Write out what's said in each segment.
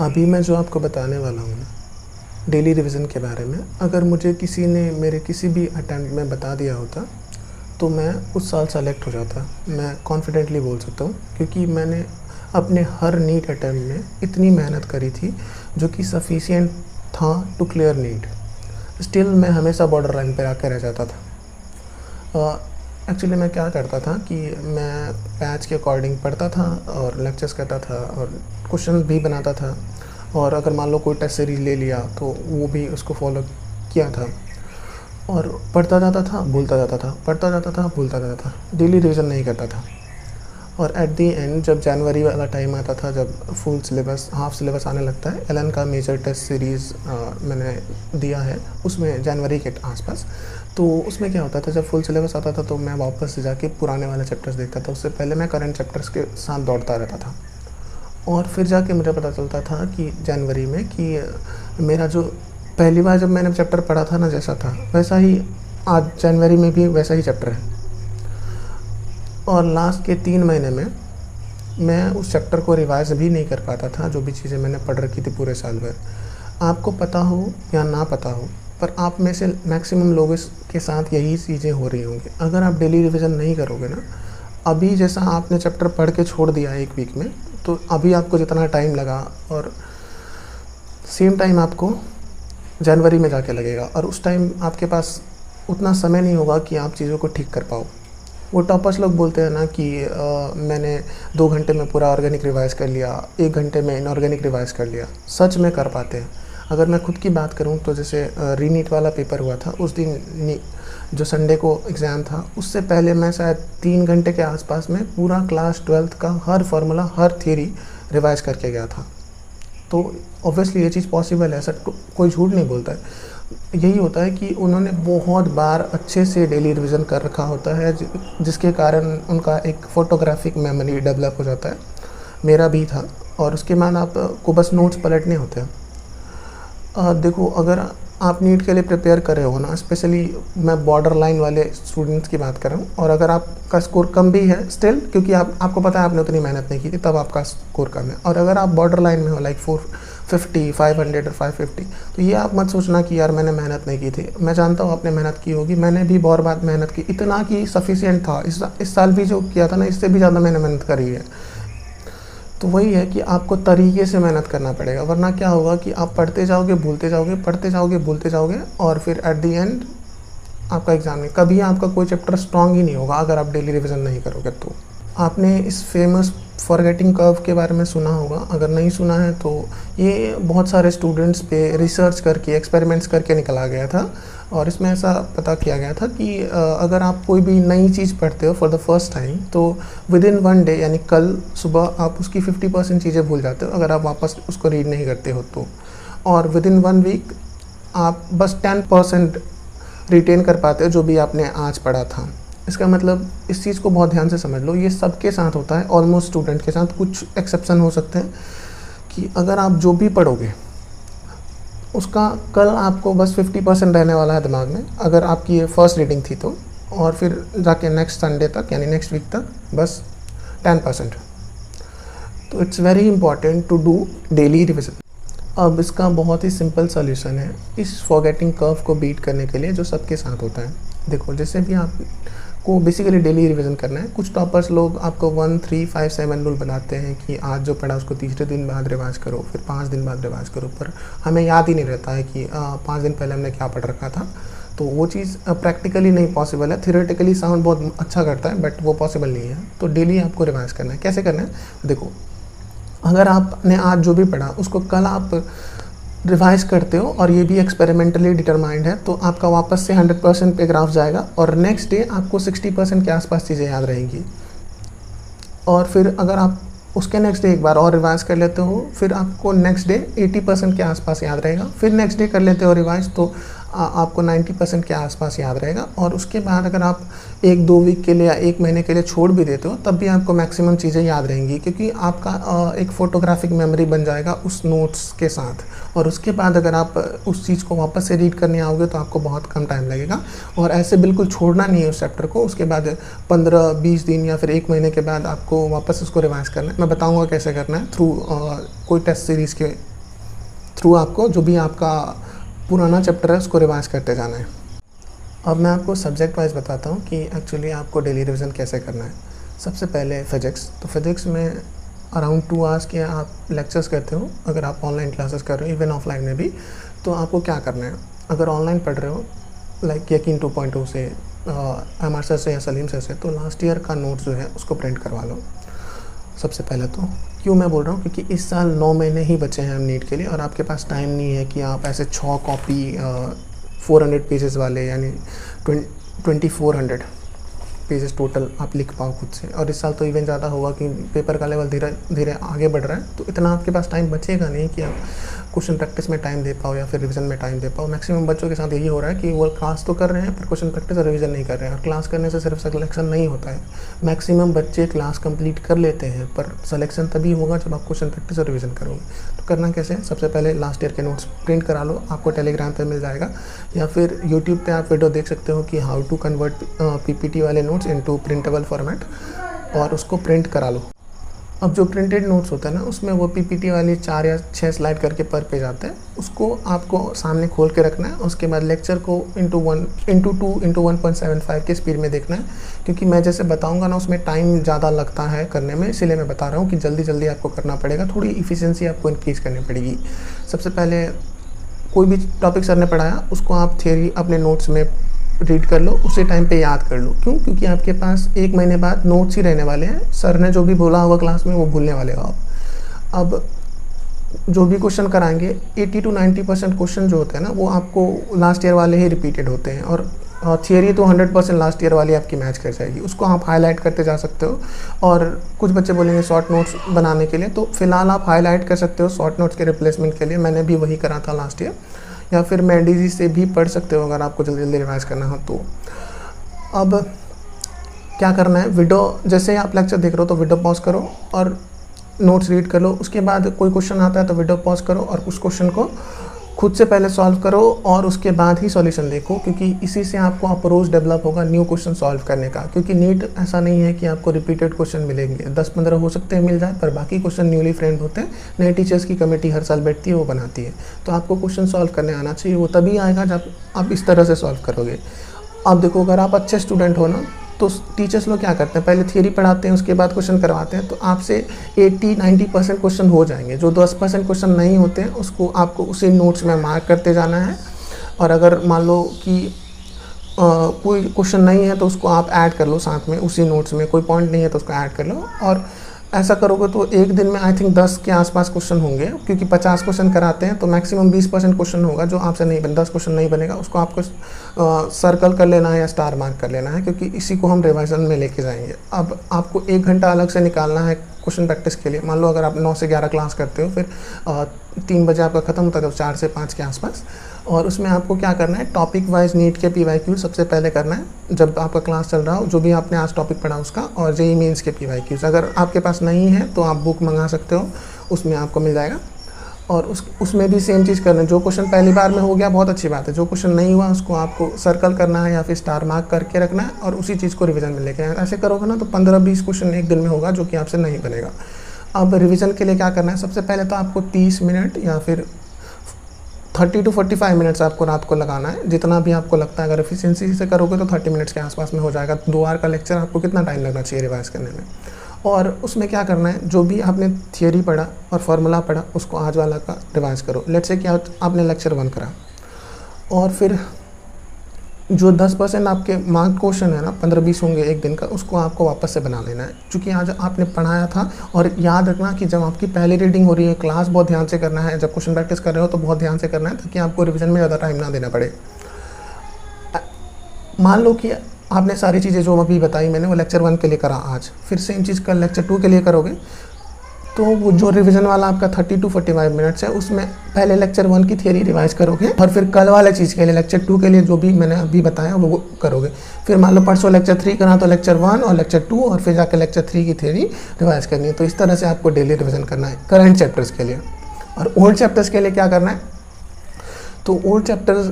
अभी मैं जो आपको बताने वाला हूँ ना, डेली रिवीजन के बारे में, अगर मुझे किसी ने मेरे किसी भी अटेम्प्ट में बता दिया होता तो मैं उस साल सेलेक्ट हो जाता। मैं कॉन्फिडेंटली बोल सकता हूँ, क्योंकि मैंने अपने हर नीट अटेम्प्ट में इतनी मेहनत करी थी जो कि सफिशिएंट था टू क्लियर नीट। स्टिल मैं हमेशा बॉर्डर लाइन पर आकर रह जाता था। एक्चुअली मैं क्या करता था कि मैं बैच के अकॉर्डिंग पढ़ता था और लेक्चर्स करता था और क्वेश्चन भी बनाता था, और अगर मान लो कोई टेस्ट सीरीज ले लिया तो वो भी उसको फॉलो किया था, और पढ़ता जाता था भूलता जाता था, पढ़ता जाता था भूलता जाता था, डेली रिवीजन नहीं करता था। और एट दी एंड जब जनवरी वाला टाइम आता था, जब फुल सिलेबस हाफ सिलेबस आने लगता है, एलन का मेजर टेस्ट सीरीज़ मैंने दिया है उसमें जनवरी के आसपास। तो उसमें क्या होता था, जब फुल सिलेबस आता था तो मैं वापस से जाके पुराने वाले चैप्टर्स देखता था। उससे पहले मैं करंट चैप्टर्स के साथ दौड़ता रहता था, और फिर जाके मुझे पता चलता था कि जनवरी में कि मेरा जो पहली बार जब मैंने चैप्टर पढ़ा था ना, जैसा था वैसा ही आज जनवरी में भी वैसा ही चैप्टर है। और लास्ट के 3 महीने में मैं उस चैप्टर को रिवाइज भी नहीं कर पाता था, जो भी चीज़ें मैंने पढ़ रखी थी पूरे साल भर। आपको पता हो या ना पता हो, पर आप में से मैक्सिमम लोगों के साथ यही चीज़ें हो रही होंगी। अगर आप डेली रिवीजन नहीं करोगे ना, अभी जैसा आपने चैप्टर पढ़ के छोड़ दिया 1 वीक में, तो अभी आपको जितना टाइम लगा और सेम टाइम आपको जनवरी में जाके लगेगा, और उस टाइम आपके पास उतना समय नहीं होगा कि आप चीज़ों को ठीक कर पाओ। वो टॉपर्स लोग बोलते हैं ना कि मैंने 2 घंटे में पूरा ऑर्गेनिक रिवाइज़ कर लिया, 1 घंटे में इनऑर्गेनिक रिवाइज़ कर लिया। सच में कर पाते हैं। अगर मैं खुद की बात करूं तो जैसे रीनीट वाला पेपर हुआ था, उस दिन जो संडे को एग्ज़ाम था, उससे पहले मैं शायद 3 घंटे के आसपास में पूरा क्लास 12th का हर फार्मूला, हर थ्योरी रिवाइज़ करके गया था। तो ऑब्वियसली ये चीज़ पॉसिबल है, ऐसा कोई झूठ नहीं बोलता है। यही होता है कि उन्होंने बहुत बार अच्छे से डेली रिवीजन कर रखा होता है, जिसके कारण उनका एक फ़ोटोग्राफिक मेमोरी डेवलप हो जाता है। मेरा भी था। और उसके बाद आपको बस नोट्स पलटने होते हैं। देखो, अगर आप नीट के लिए प्रिपेयर कर रहे हो ना, स्पेशली मैं बॉर्डर लाइन वाले स्टूडेंट्स की बात कर रहा हूँ, और अगर आपका स्कोर कम भी है स्टिल, क्योंकि आपको पता है आपने उतनी मेहनत नहीं की थी, तब आपका स्कोर कम है। और अगर आप बॉर्डर लाइन में हो लाइक 450, 500 और 550, तो ये आप मत सोचना कि यार मैंने मेहनत नहीं की थी। मैं जानता हूँ आपने मेहनत की होगी, मैंने भी बहुत बार मेहनत की, इतना कि सफिशिएंट था। इस साल भी जो किया था ना, इससे भी ज़्यादा मैंने मेहनत करी है। तो वही है कि आपको तरीके से मेहनत करना पड़ेगा, वरना क्या होगा कि आप पढ़ते जाओगे, भूलते जाओगे, पढ़ते जाओगे, भूलते जाओगे, और फिर एट दी एंड आपका एग्ज़ाम में कभी आपका कोई चैप्टर स्ट्रांग ही नहीं होगा अगर आप डेली रिवीजन नहीं करोगे। तो आपने इस फेमस फॉरगेटिंग कर्व के बारे में सुना होगा, अगर नहीं सुना है तो ये बहुत सारे स्टूडेंट्स पे रिसर्च करके, एक्सपेरिमेंट्स करके निकला गया था। और इसमें ऐसा पता किया गया था कि अगर आप कोई भी नई चीज़ पढ़ते हो फॉर द फर्स्ट टाइम, तो विद इन 1 डे, यानी कल सुबह आप उसकी 50% चीज़ें भूल जाते हो अगर आप वापस उसको रीड नहीं करते हो तो। और विद इन 1 वीक आप बस 10% रिटेन कर पाते हो जो भी आपने आज पढ़ा था। इसका मतलब इस चीज़ को बहुत ध्यान से समझ लो, ये सबके साथ होता है, ऑलमोस्ट स्टूडेंट के साथ। कुछ एक्सेप्शन हो सकते हैं कि अगर आप जो भी पढ़ोगे उसका कल आपको बस 50% रहने वाला है दिमाग में, अगर आपकी ये फर्स्ट रीडिंग थी तो, और फिर जाके नेक्स्ट संडे तक यानी नेक्स्ट वीक तक बस 10%। तो it's very important to do daily revision. अब इसका बहुत ही सिंपल सॉल्यूशन है इस फॉरगेटिंग कर्व को बीट करने के लिए, जो सबके साथ होता है। देखो, जैसे भी आपको बेसिकली डेली रिवीजन करना है, कुछ टॉपर्स लोग आपको 1, 3, 5, 7 रूल बनाते हैं कि आज जो पढ़ा उसको तीसरे दिन बाद रिवाइज करो, फिर 5 दिन बाद रिवाइज करो। पर हमें याद ही नहीं रहता है कि 5 दिन पहले हमने क्या पढ़ रखा था। तो वो चीज़ प्रैक्टिकली नहीं पॉसिबल है। थियोरेटिकली साउंड बहुत अच्छा करता है, बट वो पॉसिबल नहीं है। तो डेली आपको रिवाइज करना है। कैसे करना है? देखो, अगर आपने आज जो भी पढ़ा उसको कल आप रिवाइज करते हो, और ये भी एक्सपेरिमेंटली डिटरमाइंड है, तो आपका वापस से 100% पे ग्राफ जाएगा, और नेक्स्ट डे आपको 60% के आसपास चीज़ें याद रहेंगी। और फिर अगर आप उसके नेक्स्ट डे एक बार और रिवाइज कर लेते हो, फिर आपको नेक्स्ट डे 80% के आसपास याद रहेगा। फिर नेक्स्ट डे कर लेते हो रिवाइज, तो आपको 90% के आसपास याद रहेगा। और उसके बाद अगर आप 1-2 वीक के लिए या 1 महीने के लिए छोड़ भी देते हो तब भी आपको मैक्सिमम चीज़ें याद रहेंगी, क्योंकि आपका एक फ़ोटोग्राफिक मेमोरी बन जाएगा उस नोट्स के साथ। और उसके बाद अगर आप उस चीज़ को वापस से रीड करने आओगे तो आपको बहुत कम टाइम लगेगा। और ऐसे बिल्कुल छोड़ना नहीं है उस चैप्टर को। उसके बाद 15-20 दिन या फिर 1 महीने के बाद आपको वापस उसको रिवाइज़ करना है। मैं बताऊँगा कैसे करना है, थ्रू कोई टेस्ट सीरीज़ के थ्रू आपको जो भी आपका पुराना चैप्टर है उसको रिवाइज़ करते जाना है। अब मैं आपको सब्जेक्ट वाइज बताता हूँ कि एक्चुअली आपको डेली रिवीजन कैसे करना है। सबसे पहले फिज़िक्स, तो फिज़िक्स में अराउंड 2 आवर्स के आप लेक्चर्स करते हो अगर आप ऑनलाइन क्लासेस कर रहे हो, इवन ऑफलाइन में भी। तो आपको क्या करना है, अगर ऑनलाइन पढ़ रहे हो लाइक यकीन 2.0 से एमआर सर से या सलीम सर से, तो लास्ट ईयर का नोट्स जो है उसको प्रिंट करवा लो सबसे पहले। तो क्यों मैं बोल रहा हूँ, क्योंकि इस साल 9 महीने ही बचे हैं हम नीट के लिए और आपके पास टाइम नहीं है कि आप ऐसे 6 कॉपी 400 पेजेस वाले यानी 2400 पेजेस टोटल आप लिख पाओ खुद से। और इस साल तो इवन ज़्यादा होगा कि पेपर का लेवल धीरे धीरे आगे बढ़ रहा है, तो इतना आपके पास टाइम बचेगा नहीं कि आप क्वेश्चन प्रैक्टिस में टाइम दे पाओ या फिर रिवीजन में टाइम दे पाओ। मैक्सिमम बच्चों के साथ यही हो रहा है कि वो क्लास तो कर रहे हैं पर क्वेश्चन प्रैक्टिस और रिवीजन नहीं कर रहे हैं। और क्लास करने से सिर्फ सिलेक्शन नहीं होता है, मैक्सिमम बच्चे क्लास कंप्लीट कर लेते हैं पर सिलेक्शन तभी होगा जब आप क्वेश्चन प्रैक्टिस और रिवीजन करोगे। तो करना कैसे है, सबसे पहले लास्ट ईयर के नोट्स प्रिंट करा लो, आपको टेलीग्राम पे मिल जाएगा या फिर यूट्यूब पे आप वीडियो देख सकते हो कि हाउ टू कन्वर्ट पीपीटी वाले नोट्स इनटू प्रिंटेबल फॉर्मेट, और उसको प्रिंट करा लो। अब जो प्रिंटेड नोट्स होता है ना, उसमें वो पीपीटी वाली 4 या 6 स्लाइड करके पर पेज आते हैं, उसको आपको सामने खोल के रखना है। उसके बाद लेक्चर को इंटू 2 इंटू 1.75 के स्पीड में देखना है, क्योंकि मैं जैसे बताऊंगा ना उसमें टाइम ज़्यादा लगता है करने में, इसलिए मैं बता रहा हूँ कि जल्दी जल्दी आपको करना पड़ेगा, थोड़ी इफ़िशियंसी आपको इंक्रीज़ करनी पड़ेगी। सबसे पहले कोई भी टॉपिक सर ने पढ़ाया उसको आप थियरी अपने नोट्स में रीड कर लो, उसी टाइम पे याद कर लो। क्यों? क्योंकि आपके पास 1 महीने बाद नोट्स ही रहने वाले हैं, सर ने जो भी बोला होगा क्लास में वो भूलने वाले हो आप। अब जो भी क्वेश्चन कराएंगे 80 to 90% क्वेश्चन जो होते हैं ना वो आपको लास्ट ईयर वाले ही रिपीटेड होते हैं, और थियरी तो 100% लास्ट ईयर वाली आपकी मैच कर जाएगी, उसको आप हाईलाइट करते जा सकते हो। और कुछ बच्चे बोलेंगे शॉर्ट नोट्स बनाने के लिए, तो फिलहाल आप हाईलाइट कर सकते हो शॉर्ट नोट्स के रिप्लेसमेंट के लिए। मैंने भी वही करा था लास्ट ईयर, या फिर मैंडीजी से भी पढ़ सकते हो अगर आपको जल्दी जल्दी रिवाइज करना हो तो। अब क्या करना है, वीडियो जैसे आप लेक्चर देख रहे हो तो वीडियो पॉज करो और नोट्स रीड कर लो। उसके बाद कोई क्वेश्चन आता है तो वीडियो पॉज करो और उस क्वेश्चन को खुद से पहले सॉल्व करो और उसके बाद ही सॉल्यूशन देखो, क्योंकि इसी से आपको अप्रोच डेवलप होगा न्यू क्वेश्चन सॉल्व करने का। क्योंकि नीट ऐसा नहीं है कि आपको रिपीटेड क्वेश्चन मिलेंगे, 10-15 हो सकते हैं मिल जाए, पर बाकी क्वेश्चन न्यूली फ्रेंड होते हैं। नए टीचर्स की कमेटी हर साल बैठती है, वो बनाती है, तो आपको क्वेश्चन सॉल्व करने आना चाहिए। वो तभी आएगा जब आप इस तरह से सॉल्व करोगे। अब देखो, अगर आप अच्छे स्टूडेंट हो ना तो टीचर्स लोग क्या करते हैं, पहले थियरी पढ़ाते हैं उसके बाद क्वेश्चन करवाते हैं, तो आपसे 80-90% क्वेश्चन हो जाएंगे। जो 10% क्वेश्चन नहीं होते हैं उसको आपको उसी नोट्स में मार्क करते जाना है। और अगर मान लो कि कोई क्वेश्चन नहीं है तो उसको आप ऐड कर लो साथ में उसी नोट्स में, कोई पॉइंट नहीं है तो उसको ऐड कर लो। और ऐसा करोगे तो एक दिन में आई थिंक 10 के आसपास क्वेश्चन होंगे, क्योंकि 50 क्वेश्चन कराते हैं तो मैक्सिमम 20% क्वेश्चन होगा जो आपसे नहीं बन 10 क्वेश्चन नहीं बनेगा, उसको आपको सर्कल कर लेना है या स्टार मार्क कर लेना है, क्योंकि इसी को हम रिवाइजन में लेके जाएंगे। अब आपको 1 घंटा अलग से निकालना है क्वेश्चन प्रैक्टिस के लिए। मान लो अगर आप 9 से 11 क्लास करते हो, फिर 3 बजे आपका ख़त्म होता है, तो 4 से 5 के आसपास। और उसमें आपको क्या करना है, टॉपिक वाइज नीट के PYQ सबसे पहले करना है जब आपका क्लास चल रहा हो, जो भी आपने आज टॉपिक पढ़ा उसका, और JEE मेंस के PYQs। अगर आपके पास नहीं है तो आप बुक मंगा सकते हो, उसमें आपको मिल जाएगा। और उसमें भी सेम चीज़ करना है। जो क्वेश्चन पहली बार में हो गया बहुत अच्छी बात है, जो क्वेश्चन नहीं हुआ उसको आपको सर्कल करना है या फिर स्टार मार्क करके रखना है और उसी चीज़ को रिवीजन में लेके आना। ऐसे करोगे ना तो 15-20 क्वेश्चन एक दिन में होगा, जो कि आपसे नहीं बनेगा। अब रिवीजन के लिए क्या करना है, सबसे पहले तो आपको 30 मिनट या फिर 30 to 45 मिनट्स आपको रात को लगाना है, जितना भी आपको लगता है। अगर एफिशिएंसी से करोगे तो 30 मिनट्स के आसपास में हो जाएगा। 2 आवर का लेक्चर आपको कितना टाइम लगना चाहिए रिवाइज करने में। और उसमें क्या करना है, जो भी आपने थियरी पढ़ा और फार्मूला पढ़ा उसको आज वाला का रिवाइज करो। लेट्स से कि आपने लेक्चर 1 करा, और फिर जो 10% आपके मार्क क्वेश्चन है ना, 15-20 होंगे एक दिन का, उसको आपको वापस से बना लेना है, क्योंकि आज आपने पढ़ाया था। और याद रखना कि जब आपकी पहली रीडिंग हो रही है, क्लास बहुत ध्यान से करना है, जब क्वेश्चन प्रैक्टिस कर रहे हो तो बहुत ध्यान से करना है, ताकि आपको रिवीजन में ज़्यादा टाइम ना देना पड़े। मान लो कि आपने सारी चीज़ें जो अभी बताई मैंने वो लेक्चर 1 के लिए करा आज, फिर सेम चीज़ कल लेक्चर 2 के लिए करोगे, तो वो जो रिवीजन वाला आपका 30 to 45 मिनट्स है, उसमें पहले लेक्चर 1 की थियरी रिवाइज करोगे और फिर कल वाले चीज़ के लिए लेक्चर 2 के लिए जो भी मैंने अभी बताया वो करोगे। फिर मान लो परसों लेक्चर 3 करा तो लेक्चर 1 और लेक्चर 2 और फिर जाकर लेक्चर 3 की थियरी रिवाइज करनी है। तो इस तरह से आपको डेली रिविजन करना है करंट चैप्टर्स के लिए। और ओल्ड चैप्टर्स के लिए क्या करना है, तो ओल्ड चैप्टर्स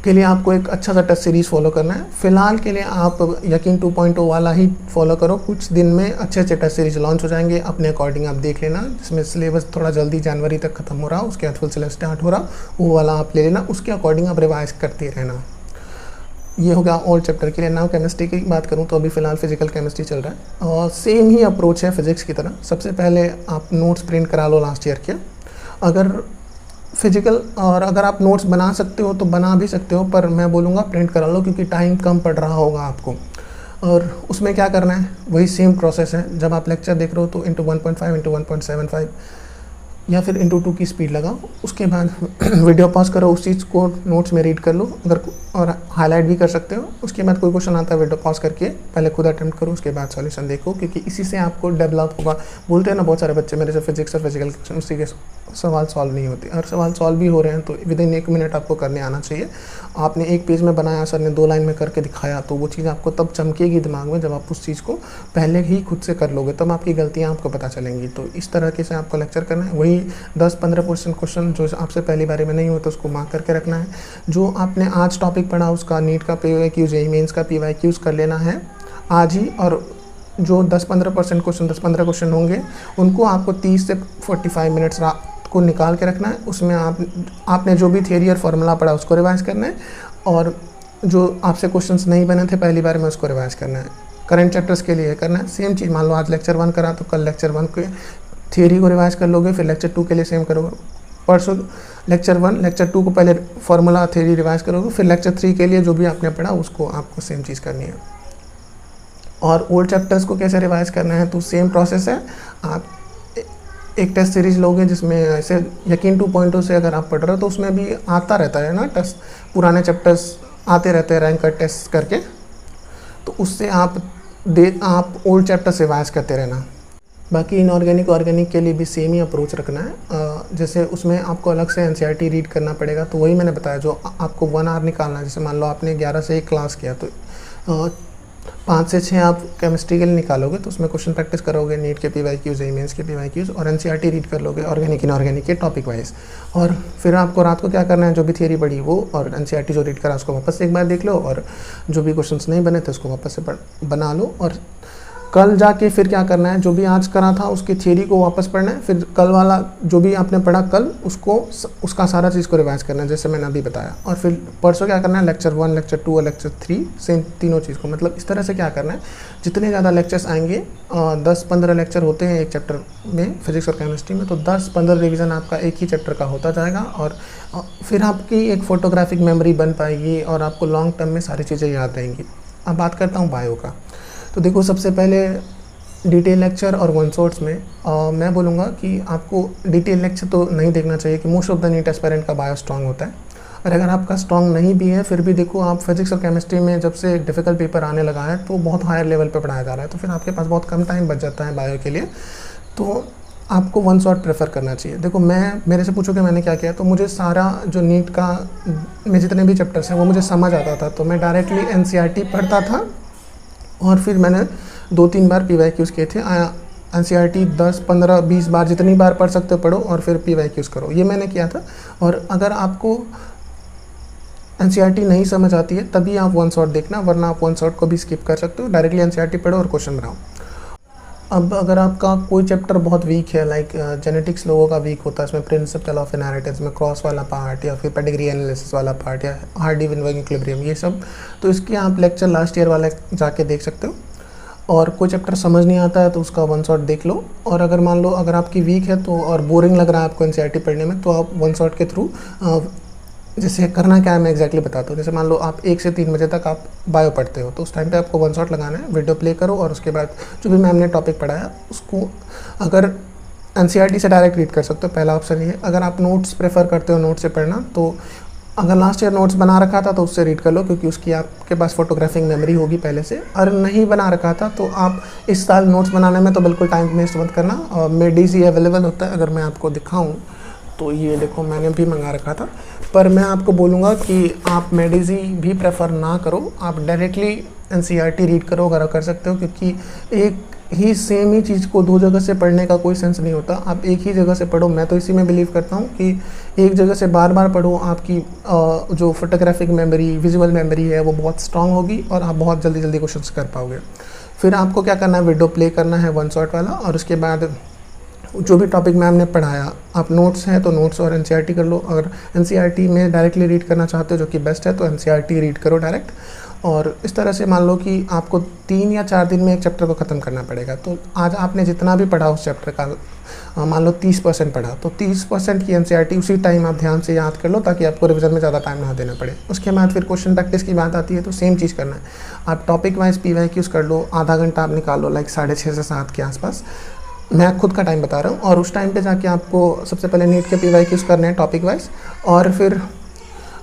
के लिए आपको एक अच्छा सा टेस्ट सीरीज़ फॉलो करना है। फिलहाल के लिए आप यकीन 2.0 वाला ही फॉलो करो। कुछ दिन में अच्छे अच्छे टेस्ट सीरीज लॉन्च हो जाएंगे, अपने अकॉर्डिंग आप देख लेना। जिसमें सिलेबस थोड़ा जल्दी जनवरी तक खत्म हो रहा, उसके बाद फुल सिलेबस स्टार्ट हो रहा, वो वाला आप ले लेना। उसके अकॉर्डिंग आप रिवाइज करते रहना। ये हो गया ओल्ड चैप्टर के लिए। नाउ केमिस्ट्री की बात करूँ तो अभी फ़िलहाल फिजिकल केमिस्ट्री चल रहा है और सेम ही अप्रोच है फिजिक्स की तरह। सबसे पहले आप नोट्स प्रिंट करा लो लास्ट ईयर के। अगर फिजिकल और अगर आप नोट्स बना सकते हो तो बना भी सकते हो, पर मैं बोलूँगा प्रिंट करा लो क्योंकि टाइम कम पड़ रहा होगा आपको। और उसमें क्या करना है, वही सेम प्रोसेस है। जब आप लेक्चर देख रहे हो तो इंटू 1.5 इंटू 1.75 या फिर इंटू 2 की स्पीड लगाओ। उसके बाद वीडियो पॉज करो, उस चीज़ को नोट्स में रीड कर लो अगर, और हाईलाइट भी कर सकते हो। उसके बाद कोई क्वेश्चन आता है वीडियो पॉज करके पहले खुद अटेम्प्ट करो, उसके बाद सॉल्यूशन देखो, क्योंकि इसी से आपको डेवलप होगा। बोलते हैं ना बहुत सारे बच्चे मेरे से फिजिक्स और फिजिकल केमिस्ट्री के सवाल सॉल्व नहीं होते, और सवाल सॉल्व भी हो रहे हैं तो विद इन 1 मिनट आपको करने आना चाहिए। आपने 1 पेज में बनाया, सर ने 2 लाइन में करके दिखाया, तो वो चीज़ आपको तब चमकेगी दिमाग में जब आप उस चीज़ को पहले ही खुद से कर लोगे, तब आपकी गलतियाँ आपको पता चलेंगी। तो इस तरीके से आपको लेक्चर करना है। वही 10-15% क्वेश्चन जो आपसे पहली बारी में नहीं होता उसको मार्क करके रखना है। जो आपने आज टॉपिक पढ़ा उसका नीट का PYQ, जेईई मेंस का PYQs कर लेना है आज ही। और जो 10-15% क्वेश्चन 10-15 क्वेश्चन होंगे उनको आपको 30 से 45 मिनट्स रात को निकाल के रखना है। उसमें आपने जो भी थियरी और फार्मूला पढ़ा उसको रिवाइज करना है, और जो आपसे क्वेश्चंस नहीं बने थे पहली बार में उसको रिवाइज करना है। करंट चैप्टर्स के लिए करना है सेम चीज़। मान लो आज लेक्चर 1 करा तो कल लेक्चर 1 के थियरी को रिवाइज कर लोगे, फिर लेक्चर 2 के लिए सेम करोगे। परसों लेक्चर 1 लेक्चर 2 को पहले फार्मूला थियरी रिवाइज करोगे, फिर लेक्चर 3 के लिए जो भी आपने पढ़ा उसको आपको सेम चीज़ करनी है। और ओल्ड चैप्टर्स को कैसे रिवाइज करना है, तो सेम प्रोसेस है। आप एक टेस्ट सीरीज लोगे जिसमें ऐसे यकीन 2.0 से अगर आप पढ़ रहे हो तो उसमें भी आता रहता है ना टेस्ट, पुराने चैप्टर्स आते रहते हैं रैंक का टेस्ट करके, तो उससे आप ओल्ड चैप्टर्स रिवाइज करते रहना। बाकी इनऑर्गेनिक ऑर्गेनिक के लिए भी सेम ही अप्रोच रखना है। जैसे उसमें आपको अलग से NCERT रीड करना पड़ेगा, तो वही मैंने बताया जो आपको 1 आवर निकालना है। जैसे मान लो आपने 11 से 1 क्लास किया तो 5 से 6 आप केमिस्ट्री के लिए निकालोगे, तो उसमें क्वेश्चन प्रैक्टिस करोगे, नीट के PYQs, जेईई मेंस के PYQs, और NCERT रीड कर लोगे ऑर्गेनिक इनऑर्गेनिक के टॉपिक वाइज। और फिर आपको रात को क्या करना है, जो भी थियरी पढ़ी वो और NCERT जो रीड करा उसको वापस से एक बार देख लो, और जो भी क्वेश्चंस नहीं बने थे उसको वापस से बना लो। और कल जाके फिर क्या करना है, जो भी आज करा था उसकी थियरी को वापस पढ़ना है, फिर कल वाला जो भी आपने पढ़ा कल उसका सारा चीज़ को रिवाइज करना है जैसे मैंने अभी बताया। और फिर परसों क्या करना है, लेक्चर 1 लेक्चर 2 और लेक्चर 3 सेम तीनों चीज़ को, मतलब इस तरह से क्या करना है, जितने ज़्यादा लेक्चर्स आएंगे 10-15 लेक्चर होते हैं एक चैप्टर में फिजिक्स और केमिस्ट्री में, तो 10-15 रिविज़न आपका एक ही चैप्टर का होता जाएगा। और फिर आपकी एक फ़ोटोग्राफिक मेमोरी बन पाएगी और आपको लॉन्ग टर्म में सारी चीज़ें याद आएंगी। अब बात करता हूँ बायो का। तो देखो सबसे पहले डिटेल लेक्चर और वन शॉट्स में मैं बोलूँगा कि आपको डिटेल लेक्चर तो नहीं देखना चाहिए कि most of the NEET aspirant का बायो स्ट्रांग होता है। और अगर आपका स्ट्रांग नहीं भी है फिर भी देखो आप फिजिक्स और केमिस्ट्री में जब से डिफ़िकल्ट पेपर आने लगा है तो बहुत हायर लेवल पे पढ़ाया जा रहा है, तो फिर आपके पास बहुत कम टाइम बच जाता है बायो के लिए, तो आपको वन शॉट प्रेफर करना चाहिए। देखो मेरे से पूछो कि मैंने क्या किया, तो मुझे सारा जो नीट का में जितने भी चैप्टर्स हैं वो मुझे समझ आता था, तो मैं डायरेक्टली NCERT पढ़ता था और फिर मैंने 2-3 बार PYQs किए थे। NCERT 10, 15, 20 बार जितनी बार पढ़ सकते हो पढ़ो और फिर PYQs करो, ये मैंने किया था। और अगर आपको NCERT नहीं समझ आती है तभी आप वन शॉट देखना, वरना आप वन शॉट को भी स्किप कर सकते हो, डायरेक्टली NCERT पढ़ो और क्वेश्चन बनाओ। अब अगर आपका कोई चैप्टर बहुत वीक है, लाइक जेनेटिक्स लोगों का वीक होता है, इसमें प्रिंसिपल ऑफ इनहेरिटेंस में क्रॉस वाला पार्ट या फिर पेडिग्री एनालिसिस वाला पार्ट या हार्डी-विनबर्ग इक्विलिब्रियम, ये सब, तो इसके आप लेक्चर लास्ट ईयर वाले जाके देख सकते हो। और कोई चैप्टर समझ नहीं आता है तो उसका वन शॉट देख लो। और अगर मान लो अगर आपकी वीक है तो और बोरिंग लग रहा है आपको NCERT पढ़ने में, तो आप वन शॉट के थ्रू जैसे करना क्या है मैं एग्जैक्टली बताता हूँ। जैसे मान लो आप 1 से 3 बजे तक आप बायो पढ़ते हो, तो उस टाइम पे आपको वन शॉट लगाना है, वीडियो प्ले करो और उसके बाद जो भी मैम ने टॉपिक पढ़ाया उसको अगर NCERT से डायरेक्ट रीड कर सकते हो, पहला ऑप्शन ये है। अगर आप नोट्स प्रेफर करते हो नोट से पढ़ना, तो अगर लास्ट ईयर नोट्स बना रखा था तो उससे रीड कर लो, क्योंकि उसकी आपके पास फोटोग्राफिक मेमोरी होगी पहले से। और नहीं बना रखा था तो आप इस साल नोट्स बनाने में तो बिल्कुल टाइम वेस्ट मत करना। और मेडिजी अवेलेबल होता है, अगर मैं आपको दिखाऊं तो ये देखो मैंने भी मंगा रखा था। पर मैं आपको बोलूँगा कि आप मेडिजी भी प्रेफर ना करो, आप डायरेक्टली एनसीईआरटी रीड करो अगर कर सकते हो, क्योंकि एक ही सेम ही चीज़ को दो जगह से पढ़ने का कोई सेंस नहीं होता। आप एक ही जगह से पढ़ो, मैं तो इसी में बिलीव करता हूँ कि एक जगह से बार बार पढ़ो, आपकी जो फोटोग्राफिक मेमोरी, विजुअल मेमोरी है वो बहुत स्ट्रांग होगी और आप बहुत जल्दी जल्दी क्वेश्चंस कर पाओगे। फिर आपको क्या करना है, वीडियो प्ले करना है वन शॉट वाला, और उसके बाद जो भी टॉपिक मैम ने पढ़ाया, आप नोट्स हैं तो नोट्स और एनसीईआरटी कर लो। अगर एनसीईआरटी में डायरेक्टली रीड करना चाहते हो जो कि बेस्ट है, तो एनसीईआरटी रीड करो डायरेक्ट। और इस तरह से मान लो कि आपको 3 या 4 दिन में एक चैप्टर को ख़त्म करना पड़ेगा। तो आज आपने जितना भी पढ़ा उस चैप्टर का, मान लो 30% पढ़ा, तो 30% की एनसीईआरटी उसी टाइम आप ध्यान से याद कर लो, ताकि आपको रिवीजन में ज़्यादा टाइम ना देना पड़े। उसके बाद फिर क्वेश्चन प्रैक्टिस की बात आती है, तो सेम चीज़ करना है। आप टॉपिक वाइज PYQs कर लो, आधा घंटा आप निकाल लो, लाइक 6:30 से 7 के आसपास। मैं खुद का टाइम बता रहा हूँ। और उस टाइम पे जाके आपको सबसे पहले नीट के PYQs करने हैं टॉपिक वाइज, और फिर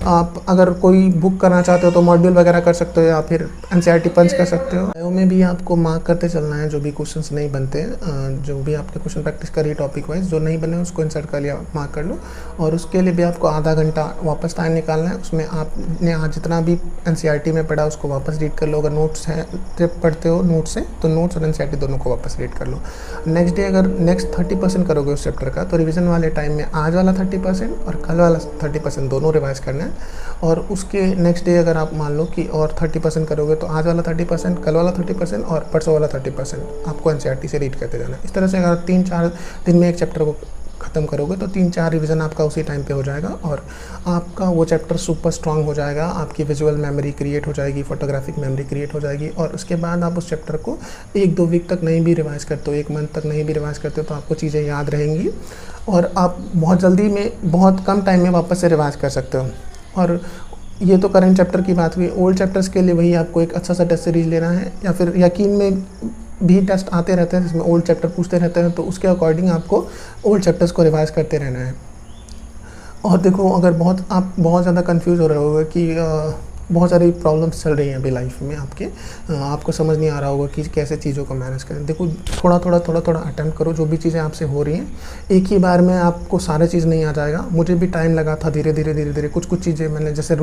आप अगर कोई बुक करना चाहते हो तो मॉड्यूल वगैरह कर सकते हो, या फिर एनसीईआरटी पंच कर सकते हो। बायो में भी आपको मार्क करते चलना है जो भी क्वेश्चंस नहीं बनते, जो भी आपके क्वेश्चन प्रैक्टिस करिए टॉपिक वाइज, जो नहीं बने उसको इंसर्ट कर लिया, मार्क कर लो। और उसके लिए भी आपको आधा घंटा वापस टाइम निकालना है। उसमें आपने आज जितना भी एनसीईआरटी में पढ़ा उसको वापस रीड कर लो। अगर नोट्स है, जब पढ़ते हो नोट्स से, तो नोट्स और एनसीईआरटी दोनों को वापस रीड कर लो। नेक्स्ट डे अगर नेक्स्ट 30% करोगे उस चैप्टर का, तो रिविजन वाले टाइम में आज वाला 30% और कल वाला 30% दोनों रिवाइज करना है। और उसके नेक्स्ट डे अगर आप मान लो कि और 30% करोगे, तो आज वाला 30%, कल वाला 30% और परसों वाला 30% आपको एनसीईआरटी से रीड करते जाना है। इस तरह से अगर 3-4 दिन में एक चैप्टर को ख़त्म करोगे तो 3-4 रिवीजन आपका उसी टाइम पे हो जाएगा, और आपका वो चैप्टर सुपर स्ट्रांग हो जाएगा। आपकी विजुअल मेमोरी क्रिएट हो जाएगी, फोटोग्राफिक मेमोरी क्रिएट हो जाएगी। और उसके बाद आप उस चैप्टर को 1-2 वीक तक नहीं भी रिवाइज करते हो, 1 मंथ तक नहीं भी रिवाइज करते हो, तो आपको चीज़ें याद रहेंगी और आप बहुत जल्दी में, बहुत कम टाइम में वापस से रिवाइज कर सकते हो। और ये तो करंट चैप्टर की बात हुई। ओल्ड चैप्टर्स के लिए वही आपको एक अच्छा सा टेस्ट सीरीज लेना है, या फिर यकीन में भी टेस्ट आते रहते हैं जिसमें ओल्ड चैप्टर पूछते रहते हैं, तो उसके अकॉर्डिंग आपको ओल्ड चैप्टर्स को रिवाइज करते रहना है। और देखो, अगर आप बहुत ज़्यादा कंफ्यूज हो रहे होगे कि बहुत सारी प्रॉब्लम्स चल रही हैं अभी लाइफ में आपके, आपको समझ नहीं आ रहा होगा कि कैसे चीज़ों को मैनेज करें। देखो, थोड़ा थोड़ा अटेम्प्ट करो। जो भी चीज़ें आपसे हो रही हैं, एक ही बार में आपको सारा चीज़ नहीं आ जाएगा। मुझे भी टाइम लगा था, धीरे धीरे कुछ चीज़ें मैंने, जैसे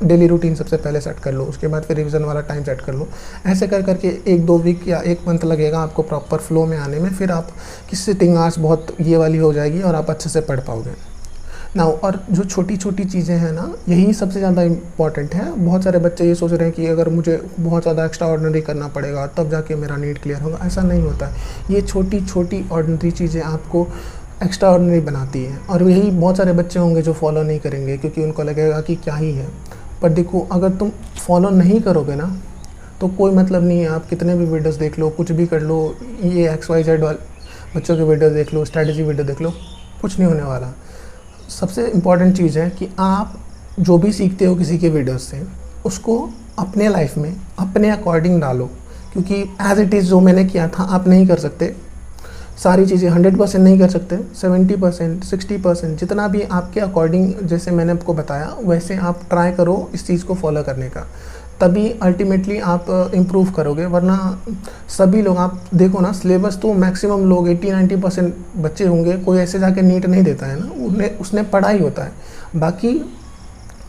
डेली रूटीन सबसे पहले सेट कर लो, उसके बाद फिर रिवीजन वाला टाइम सेट कर लो। ऐसे कर करके 1-2 वीक या 1 मंथ लगेगा आपको प्रॉपर फ्लो में आने में। फिर आप की सिटिंग आवर्स बहुत ये वाली हो जाएगी और आप अच्छे से पढ़ पाओगे ना। और जो छोटी छोटी चीज़ें हैं ना, यही सबसे ज़्यादा इम्पॉर्टेंट है। बहुत सारे बच्चे ये सोच रहे हैं कि अगर मुझे बहुत ज़्यादा एक्स्ट्रा ऑर्डिनरी करना पड़ेगा तब जाके मेरा नीट क्लियर होगा। ऐसा नहीं होता है। ये छोटी छोटी ऑर्डिनरी चीज़ें आपको एक्स्ट्रा ऑर्डिनरी बनाती हैं, और यही बहुत सारे बच्चे होंगे जो फॉलो नहीं करेंगे, क्योंकि उनको लगेगा कि क्या ही है। पर देखो, अगर तुम फॉलो नहीं करोगे ना, तो कोई मतलब नहीं है। आप कितने भी वीडियोस देख लो, कुछ भी कर लो, ये XYZ वाले बच्चों के वीडियो देख लो, स्ट्रैटेजी वीडियो देख लो, कुछ नहीं होने वाला। सबसे इम्पॉर्टेंट चीज़ है कि आप जो भी सीखते हो किसी के वीडियोस से, उसको अपने लाइफ में अपने अकॉर्डिंग डालो, क्योंकि एज इट इज़ जो मैंने किया था आप नहीं कर सकते। सारी चीज़ें 100% नहीं कर सकते, 70%, 60% जितना भी आपके अकॉर्डिंग, जैसे मैंने आपको बताया वैसे आप ट्राई करो इस चीज़ को फॉलो करने का, तभी अल्टीमेटली आप इम्प्रूव करोगे। वरना सभी लोग, आप देखो ना, सिलेबस तो मैक्सिमम लोग 80-90% बच्चे होंगे, कोई ऐसे जाके नीट नहीं देता है ना, उसने पढ़ा ही होता है। बाकी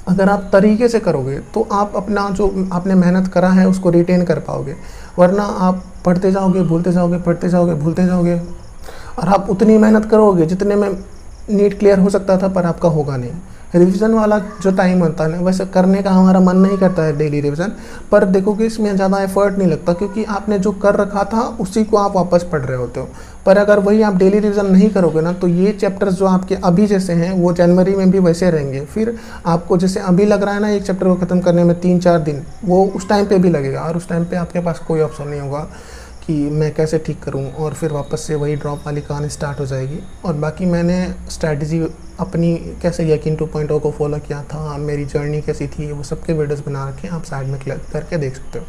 अगर आप तरीके से करोगे तो आप अपना जो आपने मेहनत करा है उसको रिटेन कर पाओगे। वरना आप पढ़ते जाओगे, भूलते जाओगे, पढ़ते जाओगे, भूलते जाओगे, और आप उतनी मेहनत करोगे जितने में नीट क्लियर हो सकता था, पर आपका होगा नहीं। रिवीजन वाला जो टाइम होता है ना, वैसे करने का हमारा मन नहीं करता है डेली रिवीजन, पर देखो कि इसमें ज़्यादा एफर्ट नहीं लगता, क्योंकि आपने जो कर रखा था उसी को आप वापस पढ़ रहे होते हो। पर अगर वही आप डेली रिवीजन नहीं करोगे ना, तो ये चैप्टर्स जो आपके अभी जैसे हैं वो जनवरी में भी वैसे रहेंगे। फिर आपको जैसे अभी लग रहा है ना एक चैप्टर को ख़त्म करने में 3-4 दिन, वो उस टाइम पर भी लगेगा, और उस टाइम पर आपके पास कोई ऑप्शन नहीं होगा कि मैं कैसे ठीक करूं, और फिर वापस से वही ड्रॉप वाली कहानी स्टार्ट हो जाएगी। और बाकी मैंने स्ट्रैटेजी अपनी कैसे यकीन 2.0 को फॉलो किया था, मेरी जर्नी कैसी थी, वो सबके वीडियोस बना रखे हैं, आप साइड में क्लिक करके देख सकते हो।